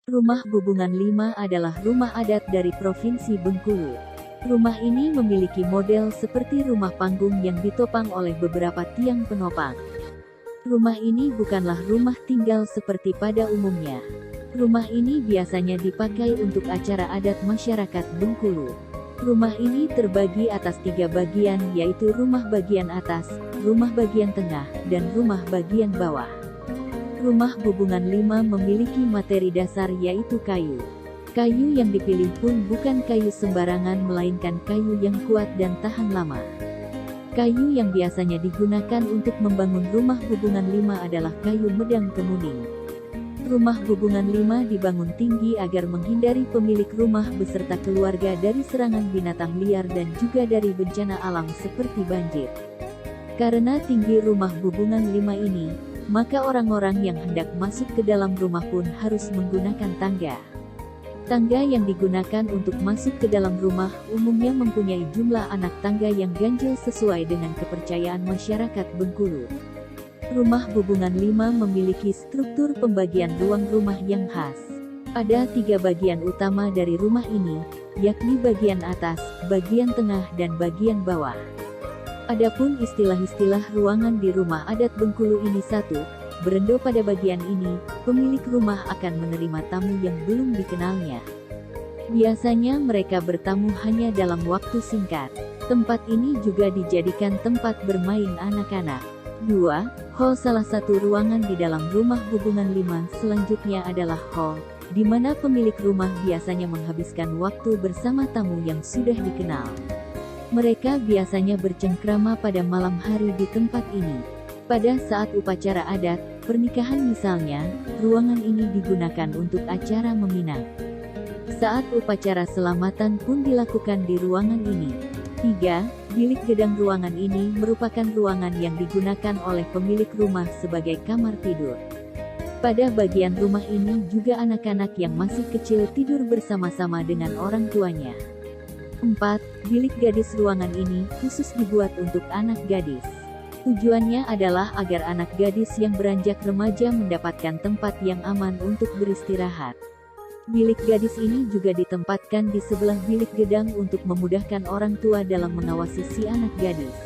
Rumah Bubungan 5 adalah rumah adat dari Provinsi Bengkulu. Rumah ini memiliki model seperti rumah panggung yang ditopang oleh beberapa tiang penopang. Rumah ini bukanlah rumah tinggal seperti pada umumnya. Rumah ini biasanya dipakai untuk acara adat masyarakat Bengkulu. Rumah ini terbagi atas 3 bagian, yaitu rumah bagian atas, rumah bagian tengah, dan rumah bagian bawah. Rumah Bubungan 5 memiliki materi dasar yaitu kayu. Kayu yang dipilih pun bukan kayu sembarangan melainkan kayu yang kuat dan tahan lama. Kayu yang biasanya digunakan untuk membangun rumah Bubungan 5 adalah kayu medang kemuning. Rumah Bubungan 5 dibangun tinggi agar menghindari pemilik rumah beserta keluarga dari serangan binatang liar dan juga dari bencana alam seperti banjir. Karena tinggi rumah Bubungan 5 ini, maka orang-orang yang hendak masuk ke dalam rumah pun harus menggunakan tangga. Tangga yang digunakan untuk masuk ke dalam rumah umumnya mempunyai jumlah anak tangga yang ganjil sesuai dengan kepercayaan masyarakat Bengkulu. Rumah Bubungan 5 memiliki struktur pembagian ruang rumah yang khas. Ada 3 bagian utama dari rumah ini, yakni bagian atas, bagian tengah, dan bagian bawah. Adapun istilah-istilah ruangan di rumah adat Bengkulu ini: 1. Berendo. Pada bagian ini, pemilik rumah akan menerima tamu yang belum dikenalnya. Biasanya mereka bertamu hanya dalam waktu singkat. Tempat ini juga dijadikan tempat bermain anak-anak. 2. Hall. Salah satu ruangan di dalam rumah Bubungan 5 selanjutnya adalah hall, di mana pemilik rumah biasanya menghabiskan waktu bersama tamu yang sudah dikenal. Mereka biasanya bercengkrama pada malam hari di tempat ini. Pada saat upacara adat, pernikahan misalnya, ruangan ini digunakan untuk acara meminang. Saat upacara selamatan pun dilakukan di ruangan ini. 3. Bilik gedang. Ruangan ini merupakan ruangan yang digunakan oleh pemilik rumah sebagai kamar tidur. Pada bagian rumah ini juga anak-anak yang masih kecil tidur bersama-sama dengan orang tuanya. 4. Bilik gadis. Ruangan ini khusus dibuat untuk anak gadis. Tujuannya adalah agar anak gadis yang beranjak remaja mendapatkan tempat yang aman untuk beristirahat. Bilik gadis ini juga ditempatkan di sebelah bilik gedang untuk memudahkan orang tua dalam mengawasi si anak gadis.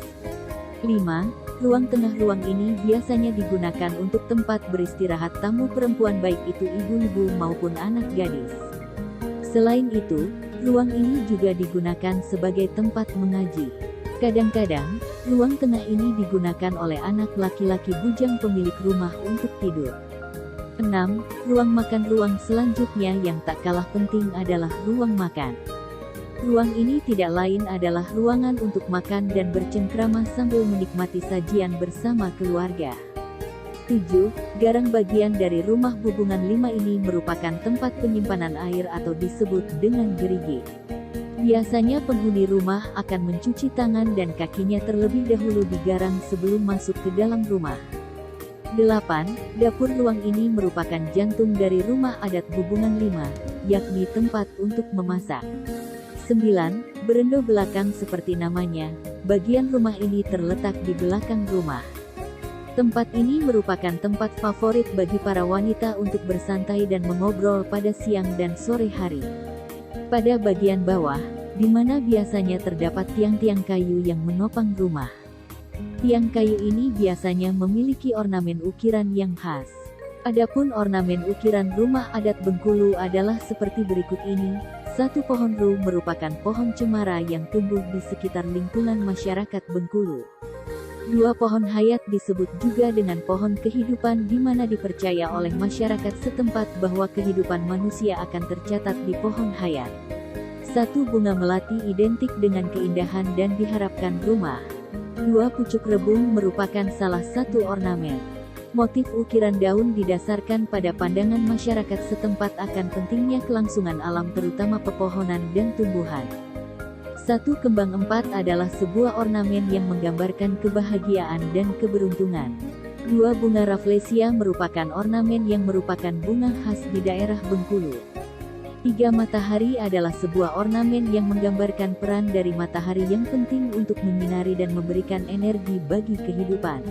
5. Ruang tengah. Ruang ini biasanya digunakan untuk tempat beristirahat tamu perempuan, baik itu ibu-ibu maupun anak gadis. Selain itu, ruang ini juga digunakan sebagai tempat mengaji. Kadang-kadang, ruang tengah ini digunakan oleh anak laki-laki bujang pemilik rumah untuk tidur. 6. Ruang makan. Ruang selanjutnya yang tak kalah penting adalah ruang makan. Ruang ini tidak lain adalah ruangan untuk makan dan bercengkrama sambil menikmati sajian bersama keluarga. 7. Garang. Bagian dari rumah Bubungan 5 ini merupakan tempat penyimpanan air atau disebut dengan gerigi. Biasanya penghuni rumah akan mencuci tangan dan kakinya terlebih dahulu di garang sebelum masuk ke dalam rumah. 8. Dapur. Ruang ini merupakan jantung dari rumah adat Bubungan 5, yakni tempat untuk memasak. 9. Berendo. Belakang. Seperti namanya, bagian rumah ini terletak di belakang rumah. Tempat ini merupakan tempat favorit bagi para wanita untuk bersantai dan mengobrol pada siang dan sore hari. Pada bagian bawah, di mana biasanya terdapat tiang-tiang kayu yang menopang rumah. Tiang kayu ini biasanya memiliki ornamen ukiran yang khas. Adapun ornamen ukiran rumah adat Bengkulu adalah seperti berikut ini. 1. Pohon ru merupakan pohon cemara yang tumbuh di sekitar lingkungan masyarakat Bengkulu. 2. Pohon hayat disebut juga dengan pohon kehidupan, di mana dipercaya oleh masyarakat setempat bahwa kehidupan manusia akan tercatat di pohon hayat. 1. Bunga melati identik dengan keindahan dan diharapkan rumah. 2. Pucuk rebung merupakan salah satu ornamen. Motif ukiran daun didasarkan pada pandangan masyarakat setempat akan pentingnya kelangsungan alam, terutama pepohonan dan tumbuhan. 1. Kembang empat adalah sebuah ornamen yang menggambarkan kebahagiaan dan keberuntungan. 2. Bunga Rafflesia merupakan ornamen yang merupakan bunga khas di daerah Bengkulu. 3. Matahari adalah sebuah ornamen yang menggambarkan peran dari matahari yang penting untuk menyinari dan memberikan energi bagi kehidupan.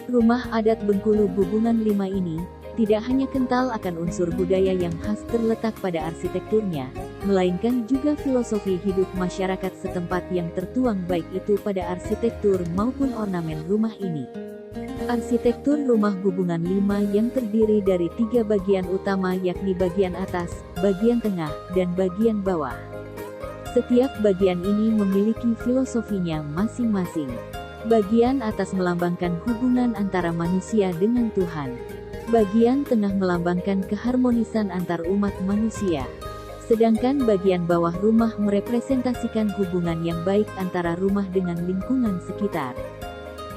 Rumah adat Bengkulu Bubungan 5 ini tidak hanya kental akan unsur budaya yang khas terletak pada arsitekturnya, melainkan juga filosofi hidup masyarakat setempat yang tertuang baik itu pada arsitektur maupun ornamen rumah ini. Arsitektur rumah hubungan 5 yang terdiri dari 3 bagian utama yakni bagian atas, bagian tengah, dan bagian bawah. Setiap bagian ini memiliki filosofinya masing-masing. Bagian atas melambangkan hubungan antara manusia dengan Tuhan. Bagian tengah melambangkan keharmonisan antar umat manusia. Sedangkan bagian bawah rumah merepresentasikan hubungan yang baik antara rumah dengan lingkungan sekitar.